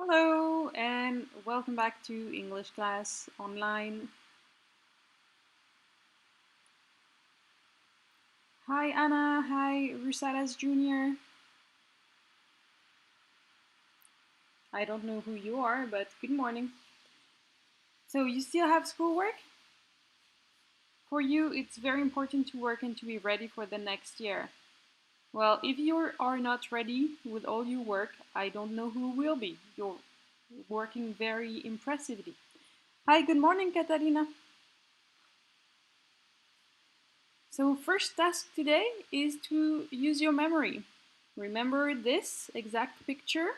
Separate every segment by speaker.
Speaker 1: Hello and welcome back to English class online. Hi Anna, hi Rusadas Jr. I don't know who you are, but good morning. So you still have schoolwork? For you, it's very important to work and to be ready for the next year. Well, if you are not ready with all your work, I don't know who will be. You're working very impressively. Hi, good morning, Katarina. So first task today is to use your memory. Remember this exact picture?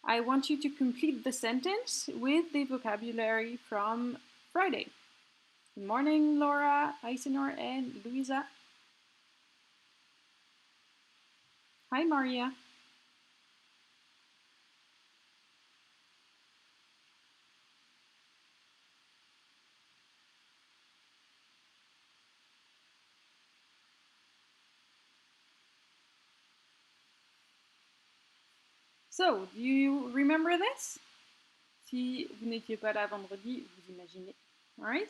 Speaker 1: I want you to complete the sentence with the vocabulary from Friday. Good morning, Laura, Eisenor, and Louisa. Hi, Maria. So, do you remember this? Si vous n'étiez pas là vendredi, vous imaginez. All right?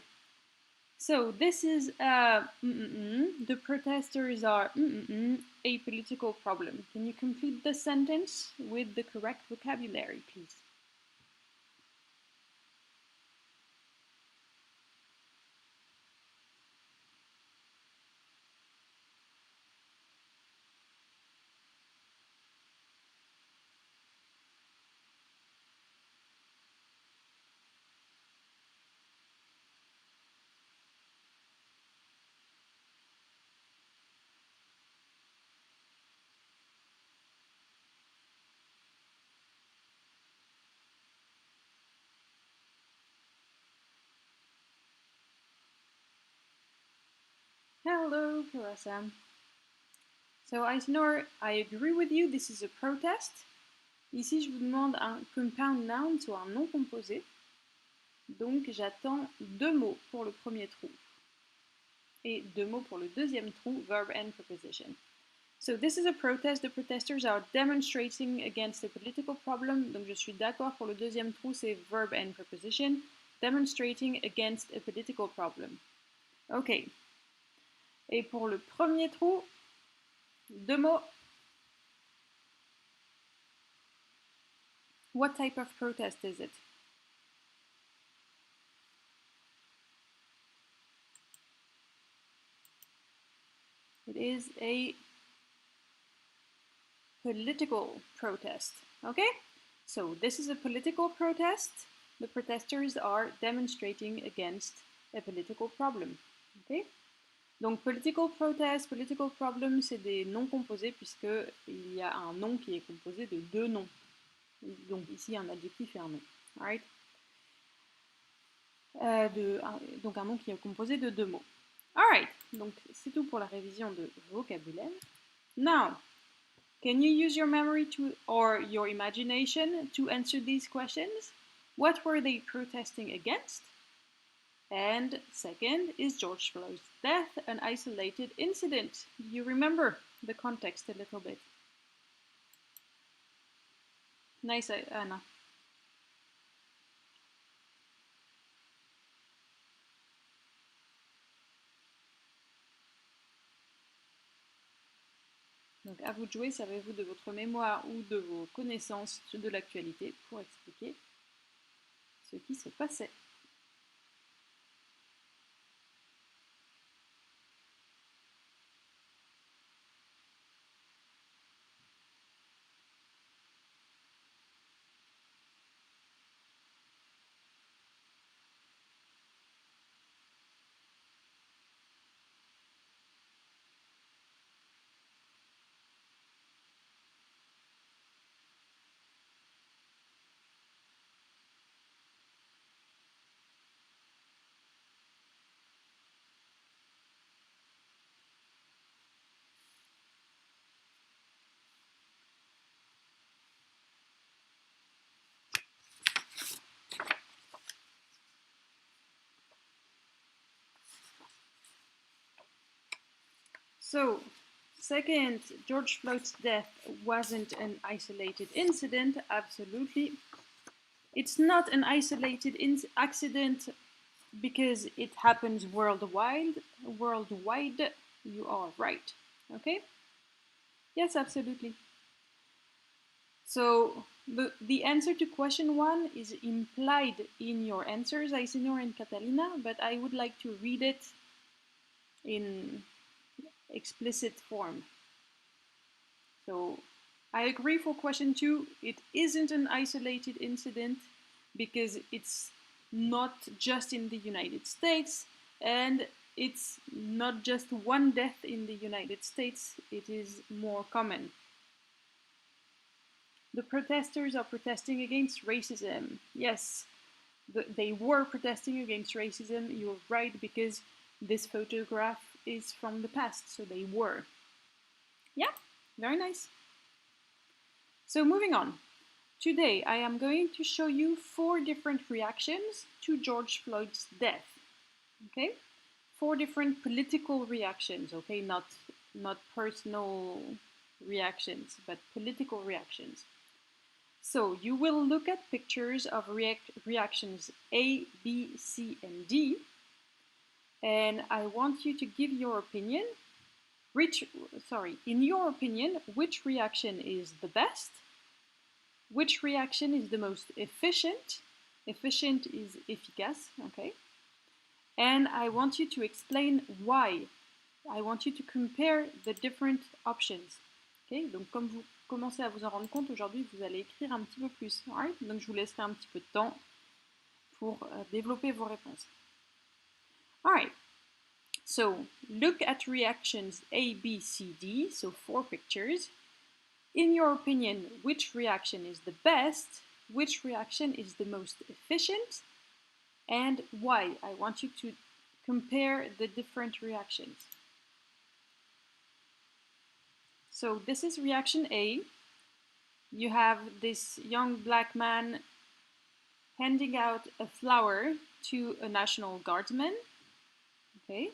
Speaker 1: So, this is the protesters are a political problem. Can you complete the sentence with the correct vocabulary, please? Hello, Karasa. So, Eisenor, I agree with you, this is a protest. Ici, je vous demande un compound noun, soit un nom composé. Donc, j'attends 2 mots pour le premier trou. Et 2 mots pour le deuxième trou, verb and preposition. So, this is a protest. The protesters are demonstrating against a political problem. Donc, je suis d'accord pour le deuxième trou, c'est verb and preposition. Demonstrating against a political problem. Ok. Et pour le premier trou, 2 mots. What type of protest is it? It is a political protest. Okay? So this is a political protest. The protesters are demonstrating against a political problem. Okay? Donc political protest, political problem, c'est des noms composés puisqu'il y a un nom qui est composé de 2 noms. Donc ici un adjectif et un nom. Alright? Donc un nom qui est composé de 2 mots. Alright, donc c'est tout pour la révision de vocabulaire. Now, can you use your memory or your imagination to answer these questions? What were they protesting against? And second, is George Floyd's death an isolated incident? Do you remember the context a little bit? Nice, Anna. Donc à vous de jouer, servez-vous de votre mémoire ou de vos connaissances de l'actualité pour expliquer ce qui se passait. So, Second, George Floyd's death wasn't an isolated incident. Absolutely. It's not an isolated accident because it happens worldwide. Worldwide, you are right. Okay? Yes, absolutely. So the answer to question 1 is implied in your answers, Aisenor and Catalina, but I would like to read it in explicit form. So I agree for question 2. It isn't an isolated incident because it's not just in the United States, and it's not just one death in the United States, it is more common. The protesters are protesting against racism. Yes, they were protesting against racism. You're right, because this photograph is from the past, so they were. Yeah, very nice. So moving on. Today I am going to show you 4 different reactions to George Floyd's death. Okay? 4 different political reactions, okay? Not personal reactions, but political reactions. So you will look at pictures of reactions A, B, C, and D, and I want you to give your opinion. In your opinion, which reaction is the best? Which reaction is the most efficient? Efficient is efficace, okay? And I want you to explain why. I want you to compare the different options. Okay? Donc comme vous commencez à vous en rendre compte, aujourd'hui vous allez écrire un petit peu plus. Right? Donc je vous laisserai un petit peu de temps pour développer vos réponses. Alright, so look at reactions A, B, C, D, so 4 pictures. In your opinion, which reaction is the best? Which reaction is the most efficient? And why? I want you to compare the different reactions. So this is reaction A. You have this young black man handing out a flower to a National Guardsman. Okay.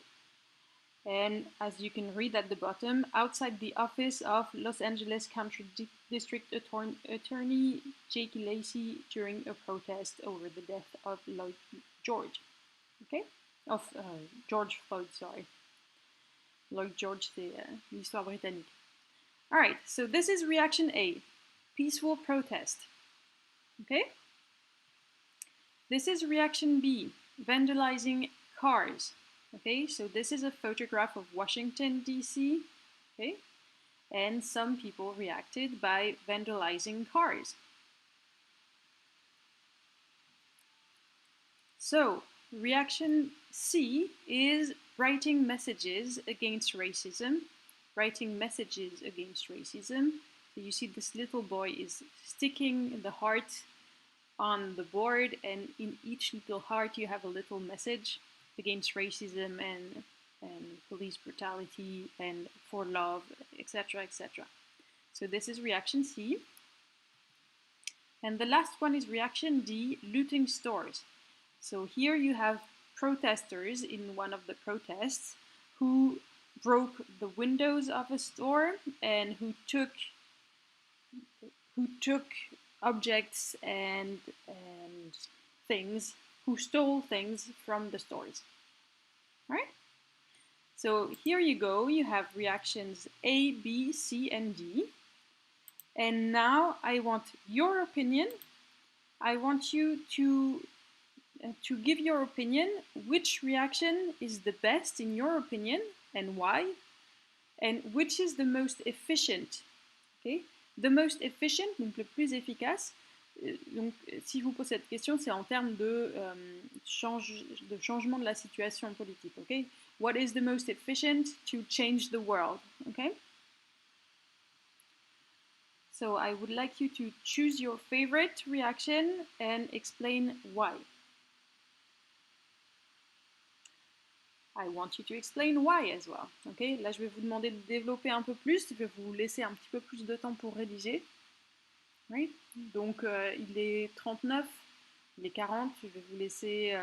Speaker 1: And as you can read at the bottom, outside the office of Los Angeles County District Attorney Jake Lacy during a protest over the death of George. Okay? Of George Floyd, sorry. Lloyd George, c'est l'histoire britannique. Alright, so this is reaction A. Peaceful protest. Okay? This is reaction B. Vandalizing cars. Okay, so this is a photograph of Washington, D.C. Okay, and some people reacted by vandalizing cars. So, reaction C is writing messages against racism. Writing messages against racism. So you see this little boy is sticking the heart on the board, and in each little heart you have a little message against racism and police brutality and for love, etc., etc. So this is reaction C. And the last one is reaction D, looting stores. So here you have protesters in one of the protests who broke the windows of a store and who took objects and things, who stole things from the stores. Right? So here you go, you have reactions A, B, C, and D. And now I want your opinion. I want you to give your opinion, which reaction is the best in your opinion and why, and which is the most efficient. Okay? The most efficient, donc le plus efficace. Donc, si je vous pose cette question, c'est en termes de changement de la situation politique. Okay? What is the most efficient to change the world? Okay? So I would like you to choose your favorite reaction and explain why. I want you to explain why as well. Okay? Là, je vais vous demander de développer un peu plus. Je vais vous laisser un petit peu plus de temps pour rédiger. Right? Donc, il est 39, il est 40. Je vais vous laisser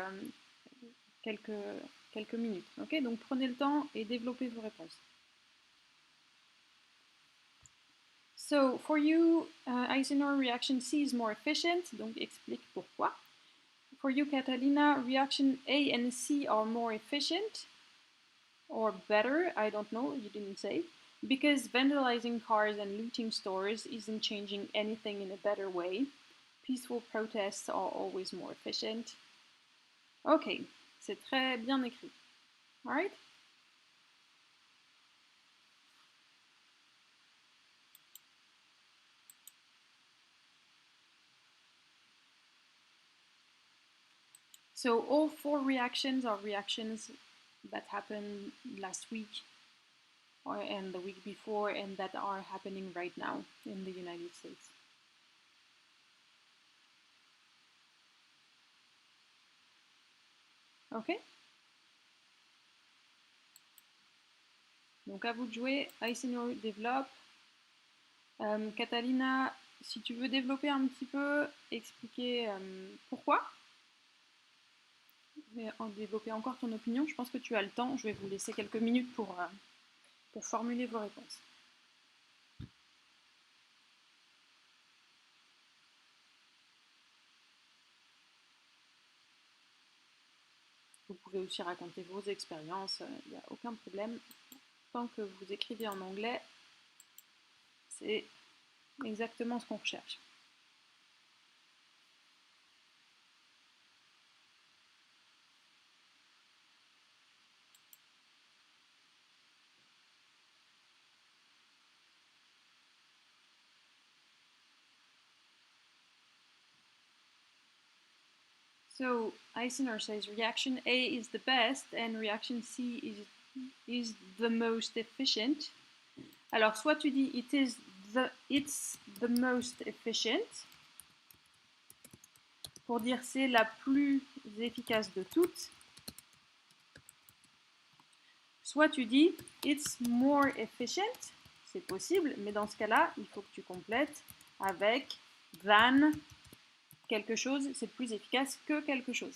Speaker 1: quelques minutes. Okay? Donc, prenez le temps et développez vos réponses. So, for you, Eisenhower reaction C is more efficient, donc explique pourquoi. For you, Catalina, reaction A and C are more efficient, or better, I don't know, you didn't say, because vandalizing cars and looting stores isn't changing anything in a better way. Peaceful protests are always more efficient. Ok, c'est très bien écrit. Alright? So all 4 reactions are reactions that happened last week and the week before and that are happening right now in the United States. Ok? Donc à vous de jouer. Eisenhower développe. Catalina, si tu veux développer un petit peu, expliquer pourquoi, et développer encore ton opinion, je pense que tu as le temps. Je vais vous laisser quelques minutes pour formuler vos réponses. Vous pouvez aussi raconter vos expériences, il n'y a aucun problème. Tant que vous écrivez en anglais, c'est exactement ce qu'on recherche. So Eisner says reaction A is the best and reaction C is the most efficient. Alors soit tu dis it's the most efficient pour dire c'est la plus efficace de toutes. Soit tu dis it's more efficient, c'est possible, mais dans ce cas-là, il faut que tu complètes avec than quelque chose, c'est plus efficace que quelque chose.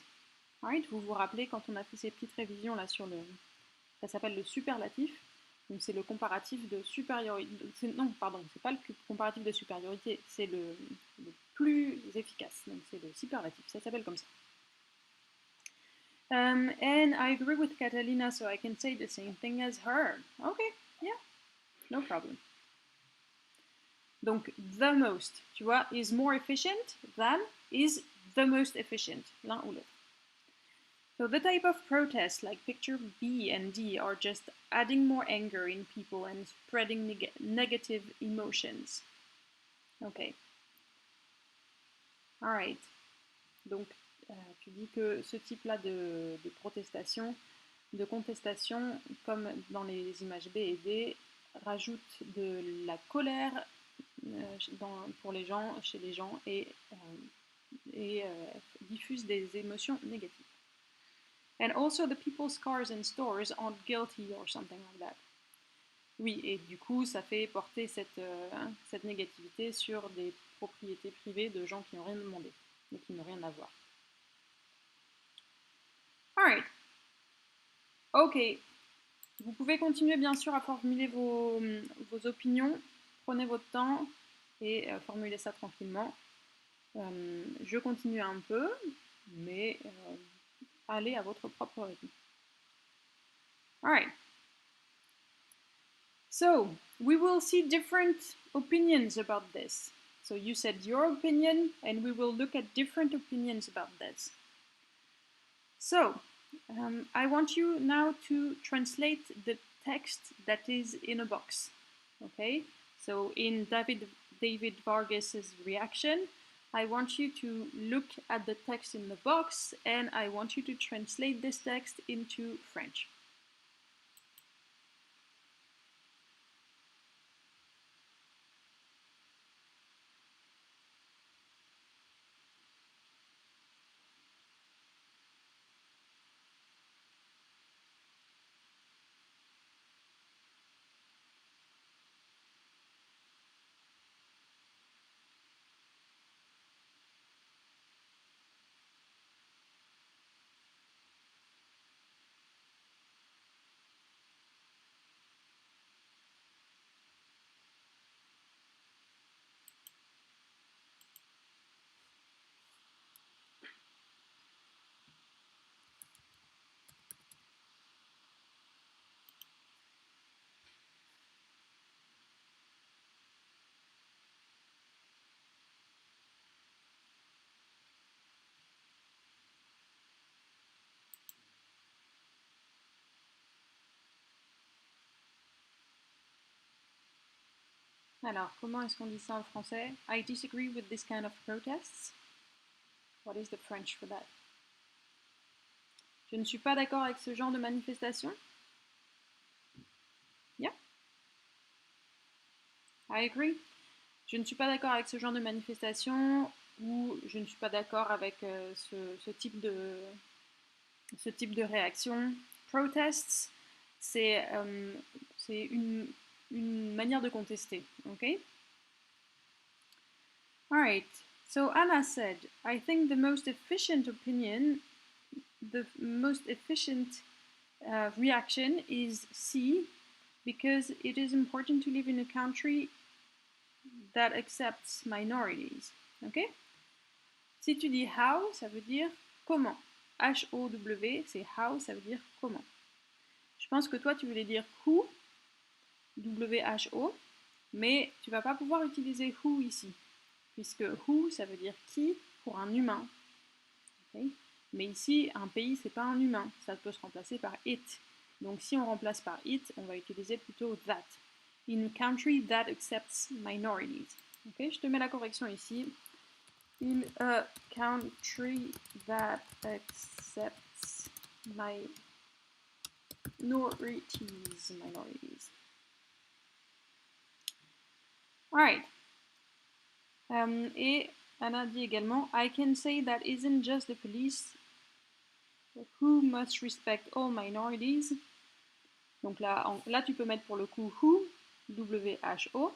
Speaker 1: Right? Vous vous rappelez quand on a fait ces petites révisions là sur ça s'appelle le superlatif. Donc c'est le comparatif de supériorité. Non, pardon, c'est pas le comparatif de supériorité, c'est le plus efficace. Donc c'est le superlatif, ça s'appelle comme ça. And I agree with Catalina, so I can say the same thing as her. Okay, yeah, no problem. Donc the most, tu vois, is more efficient than is the most efficient, l'un ou l'autre. So the type of protests like picture B and D are just adding more anger in people and spreading negative emotions. Okay. Alright. Donc, tu dis que ce type-là de protestation, de contestation, comme dans les images B et D, rajoute de la colère pour les gens, chez les gens et diffuse des émotions négatives. And also the people's cars and stores aren't guilty or something like that. Oui, et du coup, ça fait porter cette négativité sur des propriétés privées de gens qui n'ont rien demandé et qui n'ont rien à voir. Alright. Ok. Vous pouvez continuer bien sûr à formuler vos opinions. Prenez votre temps et formulez ça tranquillement. Je continue un peu, mais allez à votre propre rythme. Alright. So, we will see different opinions about this. So you said your opinion, and we will look at different opinions about this. So, I want you now to translate the text that is in a box. Okay? So in David Vargas's reaction, I want you to look at the text in the box, and I want you to translate this text into French. Alors, comment est-ce qu'on dit ça en français? I disagree with this kind of protests. What is the French for that? Je ne suis pas d'accord avec ce genre de manifestation. Yeah. I agree. Je ne suis pas d'accord avec ce genre de manifestation, ou je ne suis pas d'accord avec ce type de réaction. Protests, c'est une manière de contester. Okay? Alright, so Anna said, I think the most efficient reaction is C, because it is important to live in a country that accepts minorities. Ok? Si tu dis how, ça veut dire comment. H-O-W, c'est how, ça veut dire comment. Je pense que toi, tu voulais dire who, W-H-O, mais tu vas pas pouvoir utiliser who ici, puisque who, ça veut dire qui pour un humain. Okay? Mais ici, un pays, c'est pas un humain, ça peut se remplacer par it. Donc si on remplace par it, on va utiliser plutôt that. In a country that accepts minorities. Okay? Je te mets la correction ici. In a country that accepts minorities. Alright. Et Anna dit également, I can say that isn't just the police who must respect all minorities. Donc là, tu peux mettre pour le coup who, W-H-O.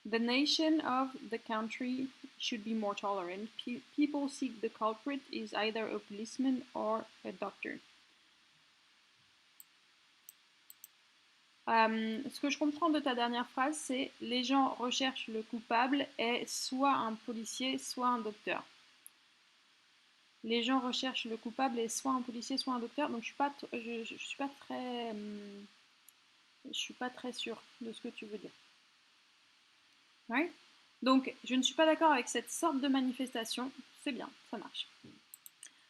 Speaker 1: The nation of the country should be more tolerant. People seek the culprit is either a policeman or a doctor. Ce que je comprends de ta dernière phrase, c'est les gens recherchent le coupable est soit un policier, soit un docteur. Les gens recherchent le coupable est soit un policier, soit un docteur. Donc je suis pas très sûre de ce que tu veux dire. Right? Donc je ne suis pas d'accord avec cette sorte de manifestation. C'est bien, ça marche.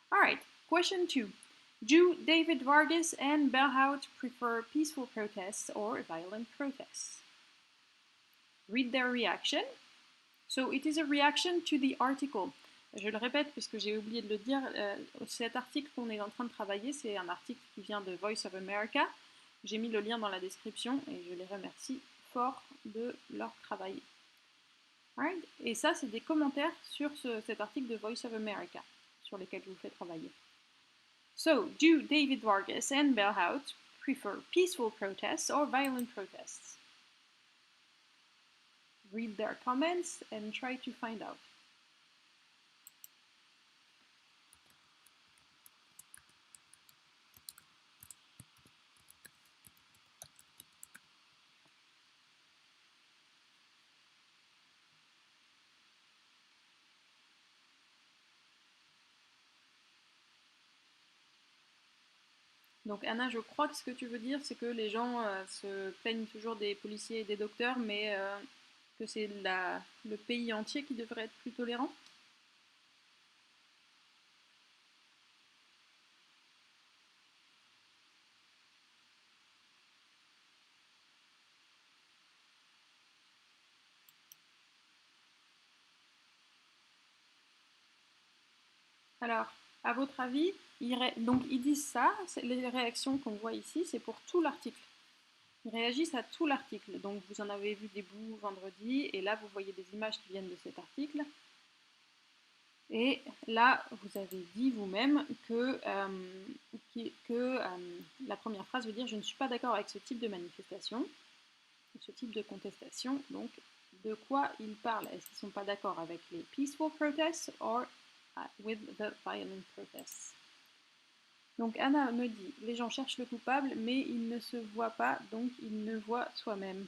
Speaker 1: Alright, question 2. Do David Vargas and Bellhout prefer peaceful protests or violent protests? Read their reaction. So it is a reaction to the article. Je le répète puisque j'ai oublié de le dire, cet article qu'on est en train de travailler, c'est un article qui vient de Voice of America. J'ai mis le lien dans la description et je les remercie fort de leur travail. Right? Et ça, c'est des commentaires sur cet article de Voice of America sur lesquels je vous fais travailler. So, do David Vargas and Bellhout prefer peaceful protests or violent protests? Read their comments and try to find out. Donc Anna, je crois que ce que tu veux dire, c'est que les gens se plaignent toujours des policiers et des docteurs, mais que c'est le pays entier qui devrait être plus tolérant. Alors, à votre avis, donc ils disent ça, les réactions qu'on voit ici, c'est pour tout l'article. Ils réagissent à tout l'article. Donc vous en avez vu des bouts vendredi, et là vous voyez des images qui viennent de cet article. Et là, vous avez dit vous-même que la première phrase veut dire « Je ne suis pas d'accord avec ce type de manifestation », ce type de contestation. Donc, de quoi ils parlent? Est-ce qu'ils ne sont pas d'accord avec les peaceful protests or with the violent protests? Donc Anna me dit « Les gens cherchent le coupable, mais ils ne se voient pas, donc ils ne voient soi-même ».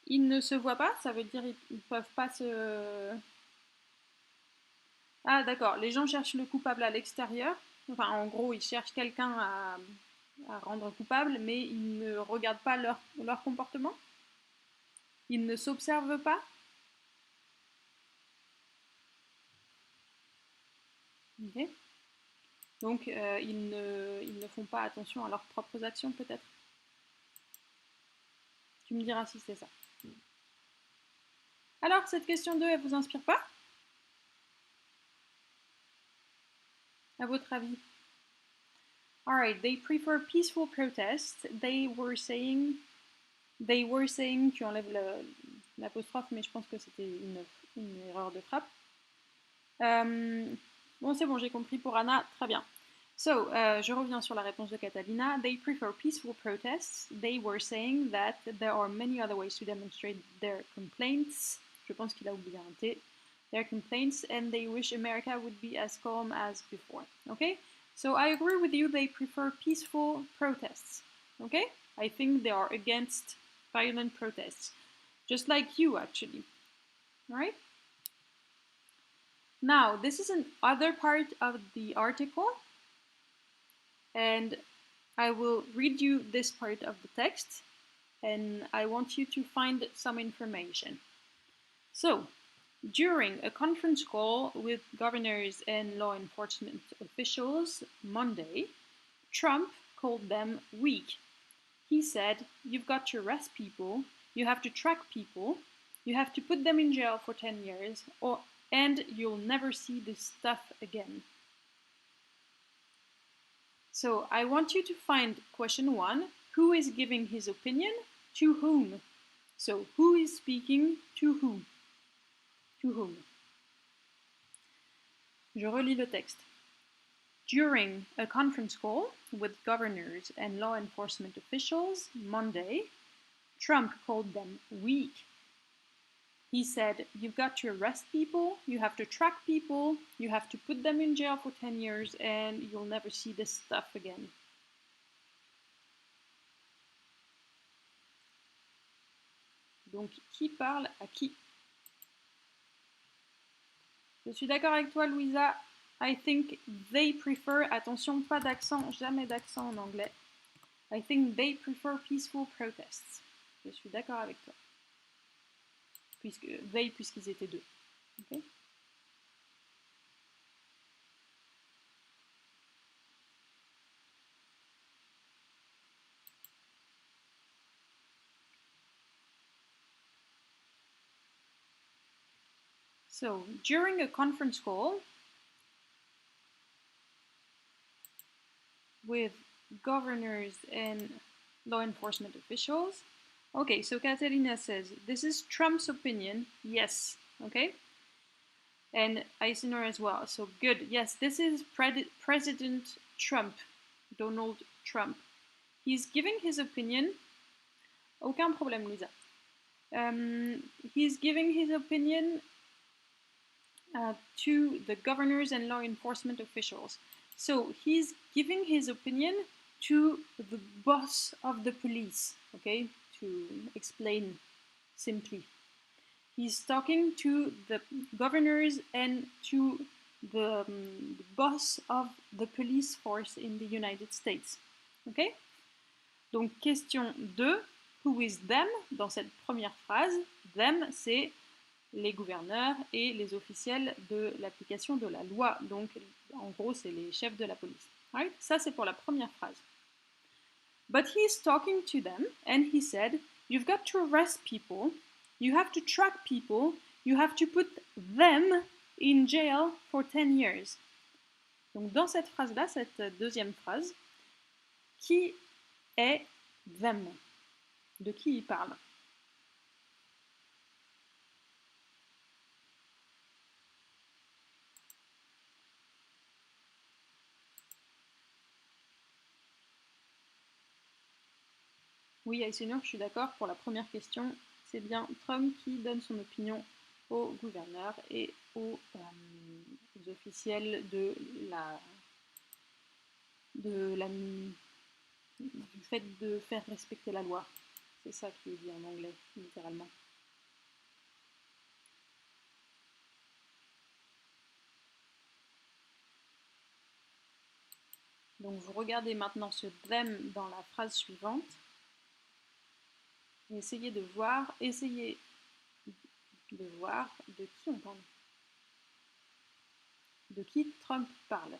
Speaker 1: Ils ne se voient pas, ça veut dire ils peuvent pas se... Ah d'accord, les gens cherchent le coupable à l'extérieur. Enfin, en gros, ils cherchent quelqu'un à rendre coupable, mais ils ne regardent pas leur comportement. Ils ne s'observent pas. Okay. Donc, ils ne font pas attention à leurs propres actions, peut-être. Tu me diras si c'est ça. Alors, cette question 2, elle vous inspire pas? À votre avis? Alright, they prefer peaceful protests. They were saying, tu enlèves l'apostrophe, mais je pense que c'était une erreur de frappe. Bon, c'est bon, j'ai compris pour Anna, très bien. So, je reviens sur la réponse de Catalina. They prefer peaceful protests. They were saying that there are many other ways to demonstrate their complaints. Je pense qu'il a oublié un T. Their complaints, and they wish America would be as calm as before. Okay? So I agree with you, they prefer peaceful protests. Okay? I think they are against violent protests. Just like you, actually. Right? Now, this is another part of the article, and I will read you this part of the text, and I want you to find some information. So, during a conference call with governors and law enforcement officials Monday, Trump called them weak. He said, "You've got to arrest people, you have to track people, you have to put them in jail for 10 years, and you'll never see this stuff again." So I want you to find question 1. Who is giving his opinion? To whom? So who is speaking to who? To whom? Je relis le texte. During a conference call with governors and law enforcement officials Monday, Trump called them weak. He said, "You've got to arrest people, you have to track people, you have to put them in jail for 10 years, and you'll never see this stuff again." Donc, qui parle à qui? Je suis d'accord avec toi, Louisa. I think they prefer, attention, pas d'accent, jamais d'accent en anglais. I think they prefer peaceful protests. Je suis d'accord avec toi. Puisqu'ils étaient deux. Okay? So, during a conference call with governors and law enforcement officials. Okay, so Catalina says, this is Trump's opinion. Yes, okay? And Eisenhower as well. So good. Yes, this is President Trump, Donald Trump. He's giving his opinion. Aucun problème, Lisa. He's giving his opinion to the governors and law enforcement officials. So he's giving his opinion to the boss of the police, okay, to explain simply. He's talking to the governors and to the boss of the police force in the United States. Okay? Donc, question 2, who is them? Dans cette première phrase, them, c'est les gouverneurs et les officiels de l'application de la loi. Donc, en gros, c'est les chefs de la police. Right? Ça, c'est pour la première phrase. But he's talking to them, and he said, "You've got to arrest people, you have to track people, you have to put them in jail for 10 years. Donc, dans cette phrase-là, cette deuxième phrase, qui est them? De qui il parle? Oui, Aysenur, je suis d'accord. Pour la première question, c'est bien Trump qui donne son opinion aux gouverneurs et aux officiels du fait de faire respecter la loi. C'est ça qui est dit en anglais, littéralement. Donc vous regardez maintenant ce them dans la phrase suivante. Et essayez de voir de qui on parle. De qui Trump parle.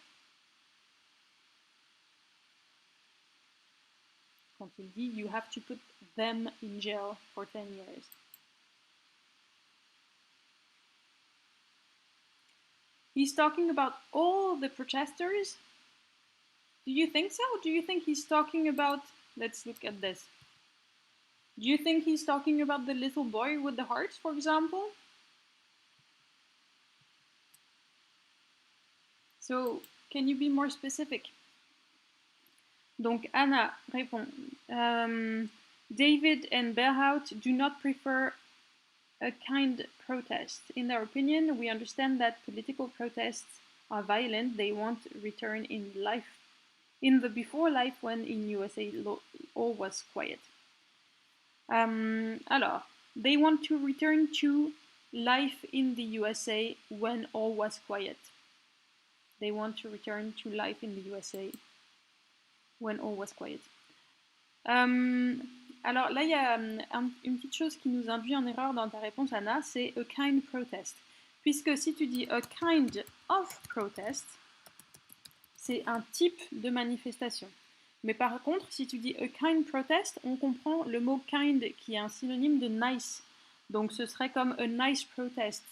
Speaker 1: quand il dit you have to put them in jail for 10 years. He's talking about all the protesters. Do you think so? Do you think he's talking about, let's look at this. Do you think he's talking about the little boy with the heart, for example? So, can you be more specific? Donc, Anna répond, David and Berhout do not prefer a kind protest. In their opinion, we understand that political protests are violent. They want return in life, in the before life when in USA all was quiet. Alors, they want to return to life in the USA when all was quiet. They want to return to life in the USA when all was quiet. Alors là, il y a une petite chose qui nous induit en erreur dans ta réponse, Anna, c'est a kind protest. Puisque si tu dis a kind of protest, c'est un type de manifestation. Mais par contre, si tu dis a kind protest, on comprend le mot kind qui est un synonyme de nice. Donc ce serait comme a nice protest,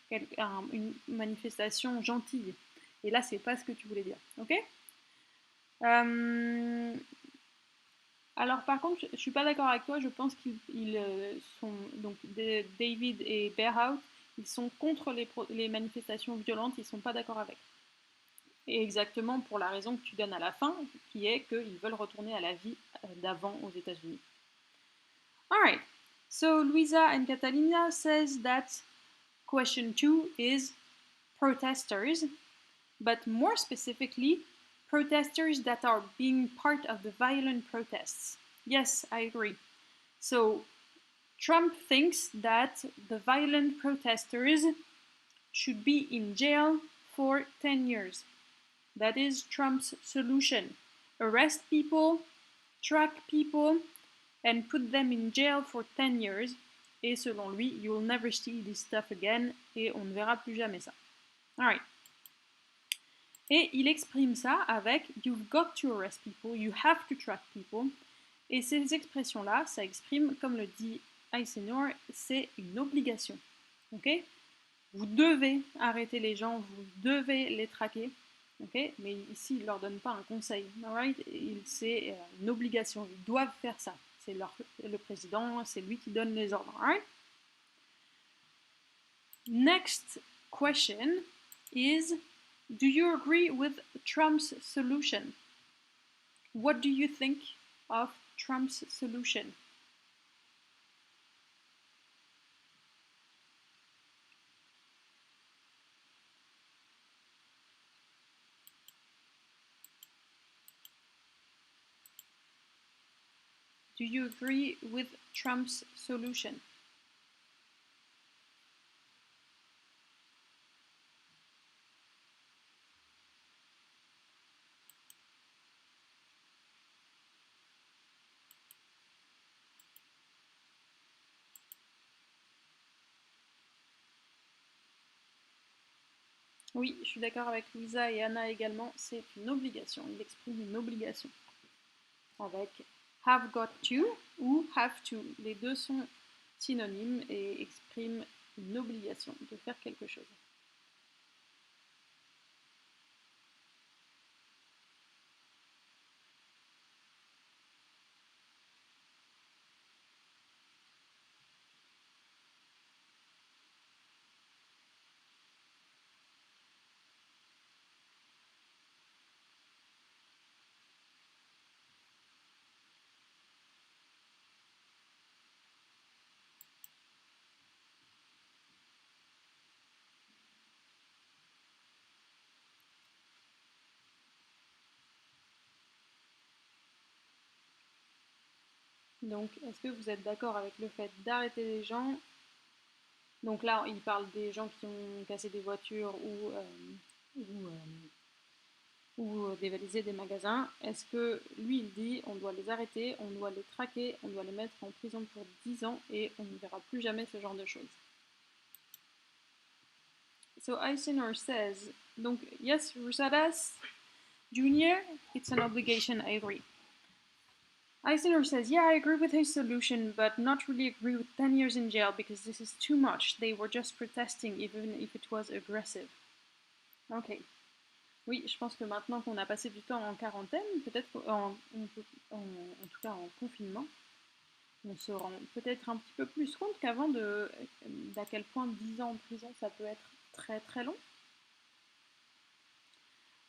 Speaker 1: une manifestation gentille. Et là, c'est pas ce que tu voulais dire. Ok? Alors par contre, je suis pas d'accord avec toi. Je pense qu'ils sont donc David et Berhout, ils sont contre les manifestations violentes. Ils sont pas d'accord avec. Et exactement pour la raison que tu donnes à la fin, qui est qu'ils veulent retourner à la vie d'avant aux États-Unis. Alright, so Luisa and Catalina says that question 2 is protesters, but more specifically, protesters that are being part of the violent protests. Yes, I agree. So Trump thinks that the violent protesters should be in jail for 10 years. That is Trump's solution. Arrest people, track people, and put them in jail for 10 years. Et selon lui, you'll never see this stuff again. Et on ne verra plus jamais ça. Alright. Et il exprime ça avec you've got to arrest people, you have to track people. Et ces expressions-là, ça exprime, comme le dit Eisenhower, c'est une obligation. Ok? Vous devez arrêter les gens, vous devez les traquer. Okay? Mais ici, il ne leur donne pas un conseil. Right? C'est une obligation. Ils doivent faire ça. C'est le président, c'est lui qui donne les ordres. Right? Next question is, do you agree with Trump's solution? What do you think of Trump's solution? Do you agree with Trump's solution? Oui, je suis d'accord avec Lisa et Anna également, c'est une obligation, il exprime une obligation. Avec have got to ou have to, les deux sont synonymes et expriment une obligation de faire quelque chose. Donc, est-ce que vous êtes d'accord avec le fait d'arrêter les gens? Donc là, il parle des gens qui ont cassé des voitures ou dévalisé des magasins. Est-ce que lui, il dit on doit les arrêter, on doit les traquer, on doit les mettre en prison pour 10 ans et on ne verra plus jamais ce genre de choses? So Eisenhower says, donc yes, Rosadas Jr., it's an obligation, I agree. Eisner says, yeah, I agree with his solution, but not really agree with 10 years in jail because this is too much. They were just protesting, even if it was aggressive. Ok. Oui, je pense que maintenant qu'on a passé du temps en quarantaine, peut-être en tout cas en confinement, on se rend peut-être un petit peu plus compte qu'avant d'à quel point 10 ans en prison, ça peut être très très long.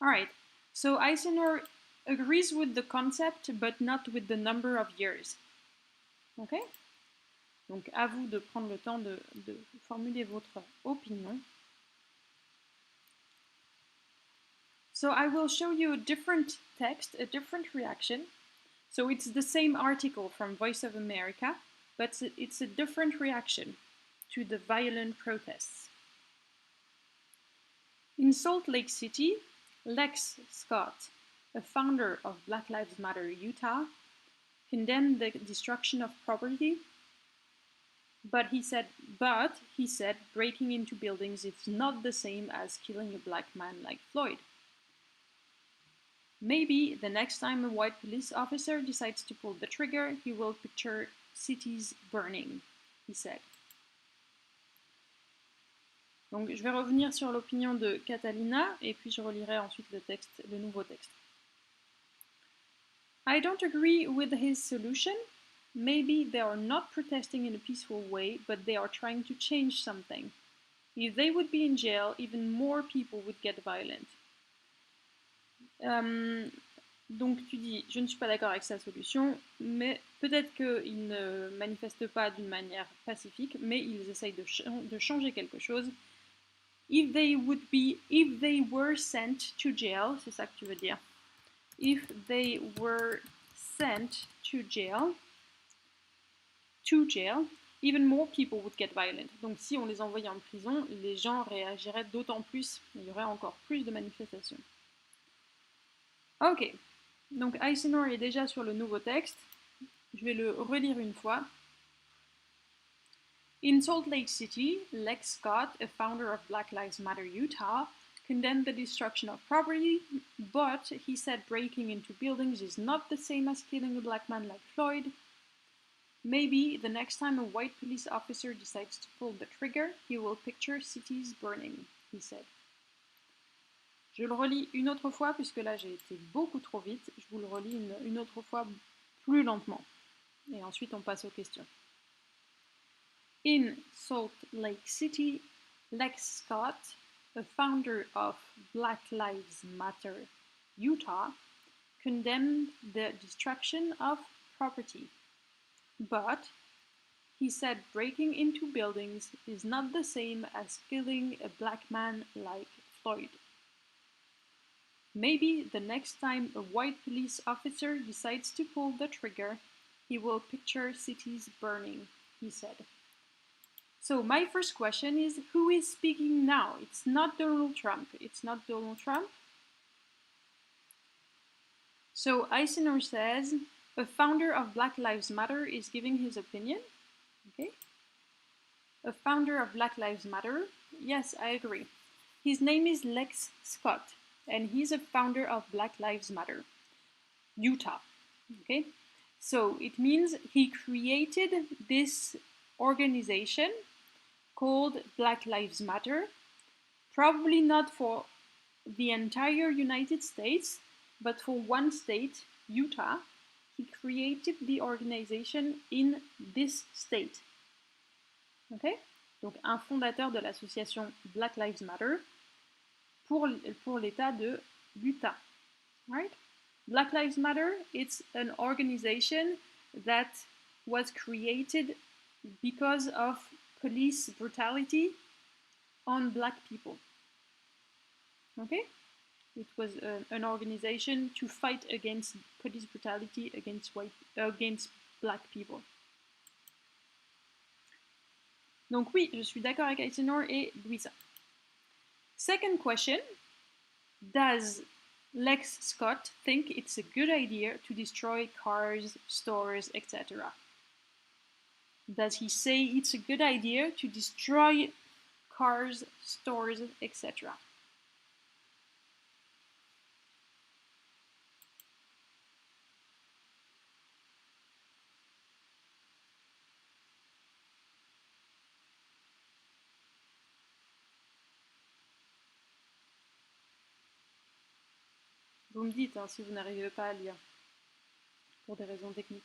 Speaker 1: Alright, so Eisner agrees with the concept, but not with the number of years. Ok? Donc à vous de prendre le temps de formuler votre opinion. So I will show you a different text, a different reaction. So it's the same article from Voice of America, but it's a different reaction to the violent protests. In Salt Lake City, Lex Scott, a founder of Black Lives Matter Utah, condemned the destruction of property, but he said breaking into buildings is not the same as killing a black man like Floyd. Maybe the next time a white police officer decides to pull the trigger, he will picture cities burning, he said. Donc je vais revenir sur l'opinion de Catalina et puis je relirai ensuite le nouveau texte. I don't agree with his solution. Maybe they are not protesting in a peaceful way, but they are trying to change something. If they would be in jail, even more people would get violent. Donc tu dis, je ne suis pas d'accord avec sa solution, mais peut-être qu'ils ne manifestent pas d'une manière pacifique, mais ils essayent de changer quelque chose. If they were sent to jail, c'est ça que tu veux dire. If they were sent to jail, even more people would get violent. Donc si on les envoyait en prison, les gens réagiraient d'autant plus, il y aurait encore plus de manifestations. Ok, donc Eisenhower est déjà sur le nouveau texte. Je vais le relire une fois. In Salt Lake City, Lex Scott, a founder of Black Lives Matter Utah, condemned the destruction of property, but he said breaking into buildings is not the same as killing a black man like Floyd. Maybe the next time a white police officer decides to pull the trigger, he will picture cities burning, he said. Je le relis une autre fois, puisque là j'ai été beaucoup trop vite. Je vous le relis une autre fois plus lentement. Et ensuite on passe aux questions. In Salt Lake City, Lex Scott, a founder of Black Lives Matter Utah, condemned the destruction of property. But he said breaking into buildings is not the same as killing a black man like Floyd. Maybe the next time a white police officer decides to pull the trigger, he will picture cities burning, he said. So my first question is, who is speaking now? It's not Donald Trump. It's not Donald Trump. So Eisenhower says, a founder of Black Lives Matter is giving his opinion. Okay. A founder of Black Lives Matter. Yes, I agree. His name is Lex Scott, and he's a founder of Black Lives Matter Utah. Okay. So it means he created this organization called Black Lives Matter, probably not for the entire United States, but for one state, Utah. He created the organization in this state. Okay? Donc un fondateur de l'association Black Lives Matter pour l'état de l'Utah. Right? Black Lives Matter, it's an organization that was created because of police brutality on black people. Okay? It was an organization to fight against police brutality against black people. Donc oui, je suis d'accord avec Eisenhower et Louisa. Second question, does Lex Scott think it's a good idea to destroy cars, stores, etc.? Does he say it's a good idea to destroy cars, stores, etc.? Vous me dites hein, si vous n'arrivez pas à lire, pour des raisons techniques.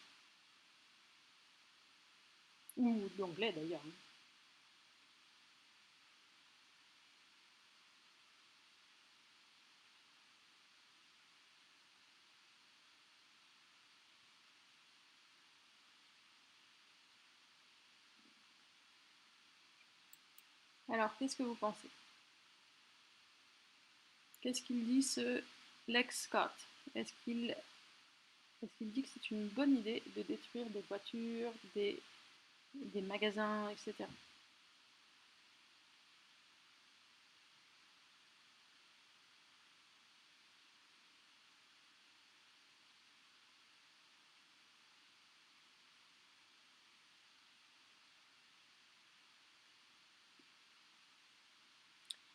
Speaker 1: Ou d'anglais d'ailleurs. Alors, qu'est-ce que vous pensez? Qu'est-ce qu'il dit ce Lex Scott? Est-ce qu'il dit que c'est une bonne idée de détruire des voitures, des magasins, etc.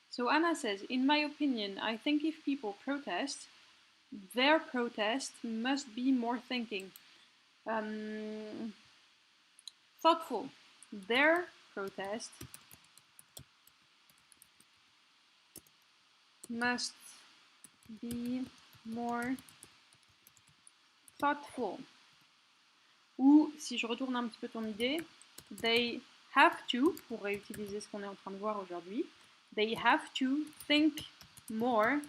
Speaker 1: So Anna says, in my opinion, I think if people protest, their protest must be more thinking. Thoughtful. Their protest must be more thoughtful. Ou, si je retourne un petit peu ton idée, they have to, pour réutiliser ce qu'on est en train de voir aujourd'hui, they have to think more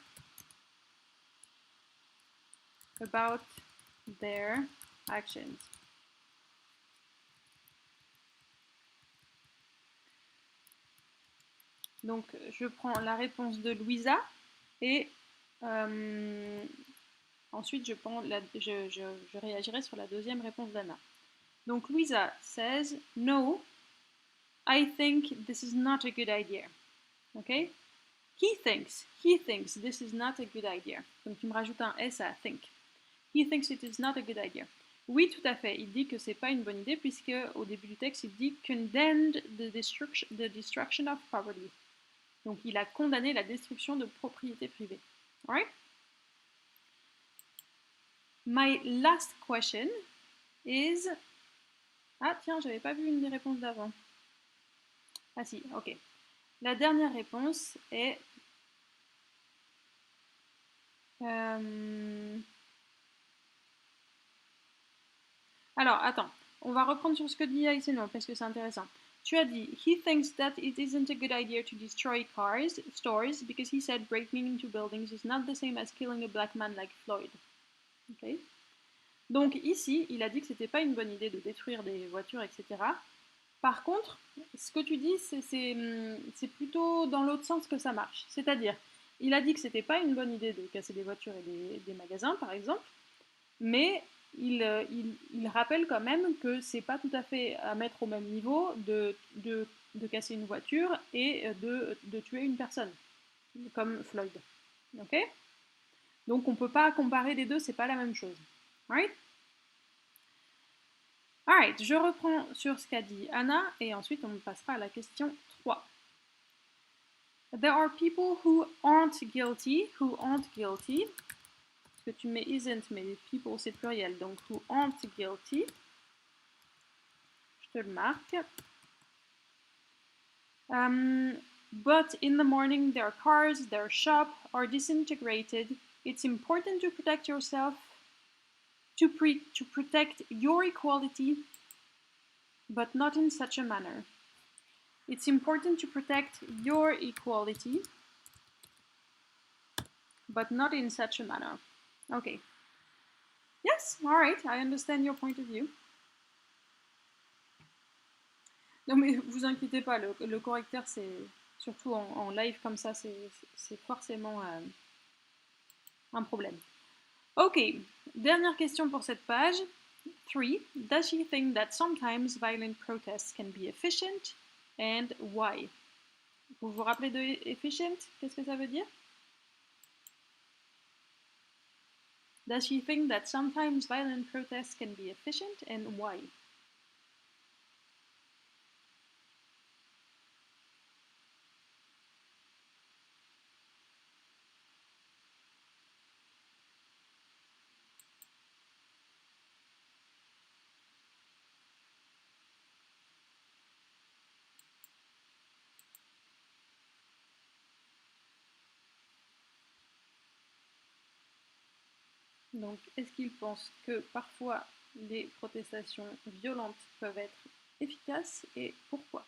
Speaker 1: about their actions. Donc, je prends la réponse de Louisa et ensuite je réagirai sur la deuxième réponse d'Anna. Donc, Louisa says, no, I think this is not a good idea. Okay? He thinks this is not a good idea. Donc, tu me rajoutes un S à think. He thinks it is not a good idea. Oui, tout à fait. Il dit que c'est pas une bonne idée puisque au début du texte, il dit condemned the destruction of property. Donc, il a condamné la destruction de propriété privée. Alright? My last question is... Ah, tiens, j'avais pas vu une des réponses d'avant. Ah si, ok. La dernière réponse est... Alors, attends. On va reprendre sur ce que dit Aiséno parce que c'est intéressant. Tu as dit, he thinks that it isn't a good idea to destroy stores, because he said breaking into buildings is not the same as killing a black man like Floyd. Okay. Donc ici, il a dit que c'était pas une bonne idée de détruire des voitures, etc. Par contre, ce que tu dis, c'est plutôt dans l'autre sens que ça marche. C'est-à-dire, il a dit que c'était pas une bonne idée de casser des voitures et des magasins, par exemple, mais il rappelle quand même que c'est pas tout à fait à mettre au même niveau de casser une voiture et de tuer une personne, comme Floyd. Ok? Donc on peut pas comparer les deux, c'est pas la même chose. Right? Alright, je reprends sur ce qu'a dit Anna et ensuite on passera à la question 3. There are people who aren't guilty, parce que tu mets isn't, mais people c'est pluriel, donc who aren't guilty. Je te le marque. But in the morning their cars, their shop are disintegrated. It's important to protect yourself, to protect your equality, but not in such a manner. It's important to protect your equality, but not in such a manner. Okay. Yes, all right, I understand your point of view. Non mais vous inquiétez pas, le correcteur, c'est surtout en live comme ça, c'est forcément un problème. Ok, dernière question pour cette page. 3. Does she think that sometimes violent protests can be efficient, and why? Vous vous rappelez de efficient? Qu'est-ce que ça veut dire? Does she think that sometimes violent protests can be efficient, and why? Donc, est-ce qu'il pense que parfois les protestations violentes peuvent être efficaces et pourquoi?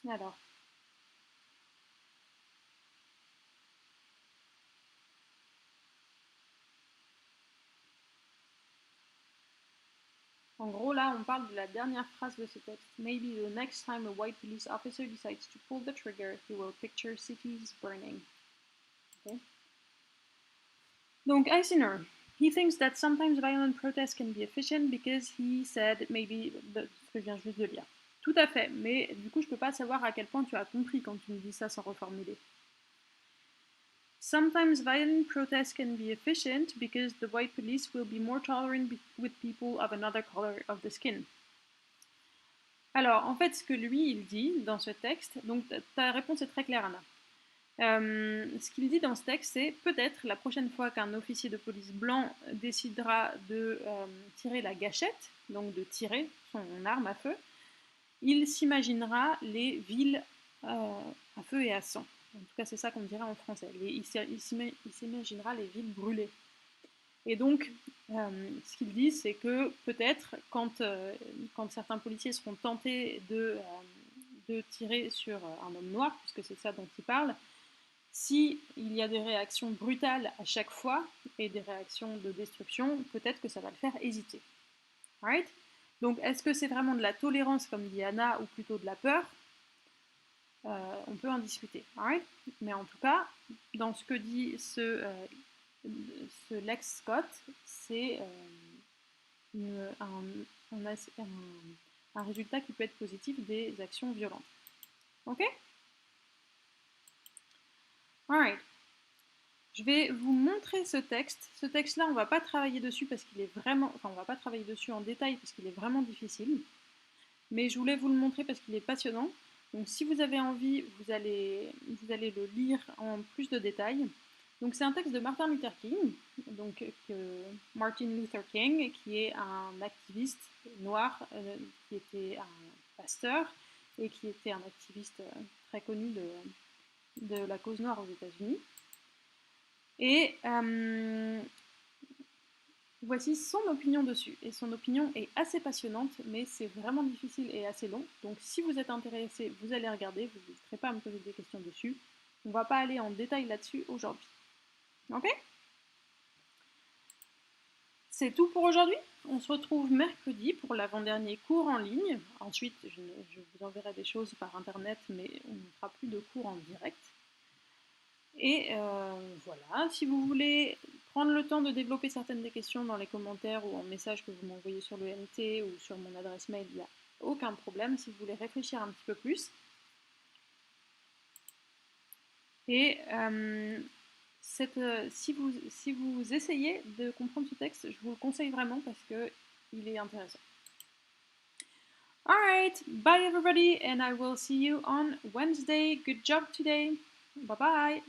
Speaker 1: Alors, en gros, là, on parle de la dernière phrase de ce texte. Maybe the next time a white police officer decides to pull the trigger, he will picture cities burning. Okay. Donc, Eisner, he thinks that sometimes violent protests can be efficient because he said maybe, ce que je viens juste de lire. Tout à fait, mais du coup, je peux pas savoir à quel point tu as compris quand tu me dis ça sans reformuler. Sometimes violent protests can be efficient because the white police will be more tolerant with people of another color of the skin. Alors, en fait, ce que lui, il dit dans ce texte, donc ta réponse est très claire, Anna. Ce qu'il dit dans ce texte, c'est peut-être la prochaine fois qu'un officier de police blanc décidera de tirer la gâchette, donc de tirer son arme à feu, il s'imaginera les villes à feu et à sang. En tout cas, c'est ça qu'on dirait en français. Il s'imaginera les villes brûlées. Et donc, ce qu'il dit, c'est que peut-être, quand certains policiers seront tentés de tirer sur un homme noir, puisque c'est ça dont il parle, si il y a des réactions brutales à chaque fois et des réactions de destruction, peut-être que ça va le faire hésiter. Right? Donc, est-ce que c'est vraiment de la tolérance, comme dit Anna, ou plutôt de la peur? On peut en discuter. Right? Mais en tout cas, dans ce que dit ce Lex Scott, c'est un résultat qui peut être positif des actions violentes. Ok? Alright. Je vais vous montrer ce texte. Ce texte-là, on ne va pas travailler dessus parce qu'il est vraiment... Enfin, on ne va pas travailler dessus en détail parce qu'il est vraiment difficile. Mais je voulais vous le montrer parce qu'il est passionnant. Donc si vous avez envie, vous allez le lire en plus de détails. Donc c'est un texte de Martin Luther King, Martin Luther King, qui est un activiste noir, qui était un pasteur et qui était un activiste très connu de la cause noire aux États-Unis. Et voici son opinion dessus. Et son opinion est assez passionnante, mais c'est vraiment difficile et assez long. Donc si vous êtes intéressé, vous allez regarder, vous n'hésiterez pas à me poser des questions dessus. On ne va pas aller en détail là-dessus aujourd'hui. Ok? C'est tout pour aujourd'hui. On se retrouve mercredi pour l'avant-dernier cours en ligne. Ensuite, je vous enverrai des choses par internet, mais on ne fera plus de cours en direct. Et voilà, si vous voulez prendre le temps de développer certaines des questions dans les commentaires ou en message que vous m'envoyez sur le MT ou sur mon adresse mail, il n'y a aucun problème si vous voulez réfléchir un petit peu plus. Et si vous essayez de comprendre ce texte, je vous le conseille vraiment parce qu'il est intéressant. Alright, bye everybody and I will see you on Wednesday. Good job today. Bye bye.